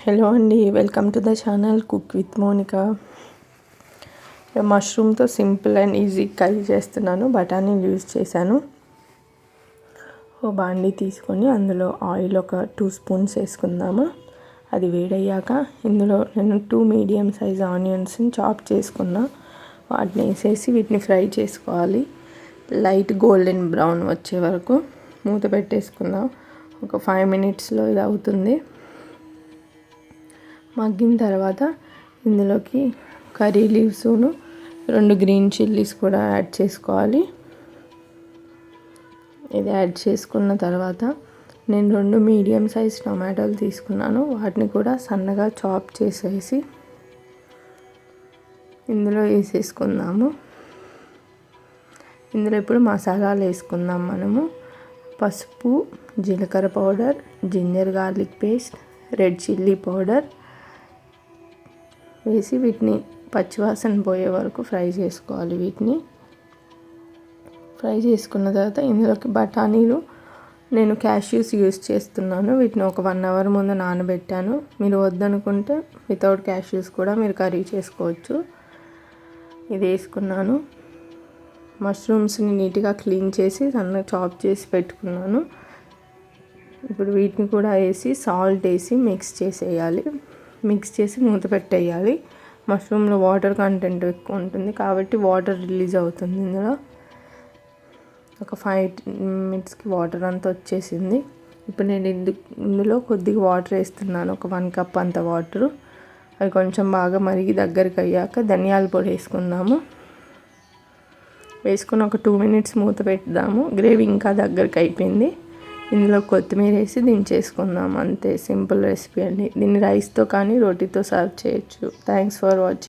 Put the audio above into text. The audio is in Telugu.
హలో అండి, welcome to the channel cook with Monika. మష్రూమ్తో సింపుల్ అండ్ ఈజీ కర్రీ చేస్తున్నాను. బఠానీలు యూజ్ చేశాను. ఓ బాండీ తీసుకొని అందులో ఆయిల్ ఒక 2 స్పూన్స్ వేసుకుందాము. అది వేడయ్యాక ఇందులో నేను 2 మీడియం సైజ్ ఆనియన్స్ని చాప్ చేసుకున్నా. వాటిని వేసేసి వీటిని ఫ్రై చేసుకోవాలి. లైట్ గోల్డెన్ బ్రౌన్ వచ్చే వరకు మూత పెట్టేసుకుందాం. ఒక 5 మినిట్స్లో ఇది అవుతుంది. మగ్గిన తర్వాత ఇందులోకి కర్రీ లీవ్స్ను 2 గ్రీన్ చిల్లీస్ కూడా యాడ్ చేసుకోవాలి. ఇది యాడ్ చేసుకున్న తర్వాత నేను 2 మీడియం సైజ్ టమాటాలు తీసుకున్నాను. వాటిని కూడా సన్నగా చాప్ చేసేసి ఇందులో వేసేసుకుందాము. ఇందులో ఇప్పుడు మసాలాలు వేసుకుందాం. మనము పసుపు, జీలకర్ర powder, ginger garlic paste, red chilli powder వేసి వీటిని పచ్చివాసన పోయే వరకు ఫ్రై చేసుకోవాలి. వీటిని ఫ్రై చేసుకున్న తర్వాత ఇందులోకి బఠానీలు నేను క్యాష్యూస్ యూస్ చేస్తున్నాను. వీటిని ఒక 1 అవర్ ముందు నానబెట్టాను. మీరు వద్దనుకుంటే వితౌట్ క్యాష్యూస్ కూడా మీరు కర్రీ చేసుకోవచ్చు. ఇది వేసుకున్నాను. మష్రూమ్స్ని నీట్గా క్లీన్ చేసి సన్నగా చాప్ చేసి పెట్టుకున్నాను. ఇప్పుడు వీటిని కూడా వేసి సాల్ట్ వేసి మిక్స్ చేసేయాలి. మిక్స్ చేసి మూత పెట్టేయాలి. మష్రూమ్లో వాటర్ కంటెంట్ ఎక్కువ ఉంటుంది కాబట్టి వాటర్ రిలీజ్ అవుతుంది. ఇందులో ఒక 5 మినిట్స్కి వాటర్ అంతా వచ్చేసింది. ఇప్పుడు నేను ఇందులో కొద్దిగా వాటర్ వేస్తున్నాను. ఒక 1 కప్ అంత వాటరు. అది కొంచెం బాగా మరిగి దగ్గరికి అయ్యాక ధనియాల పొడి వేసుకుందాము. వేసుకుని ఒక 2 మినిట్స్ మూత పెడదాము. గ్రేవీ ఇంకా దగ్గరికి అయిపోయింది. ఇందులో కొత్తిమీర వేసి దించేసుకుందాం. అంతే, సింపుల్ రెసిపీ అండి. దీన్ని రైస్తో కానీ రోటీతో సర్వ్ చేయొచ్చు. Thanks for watching.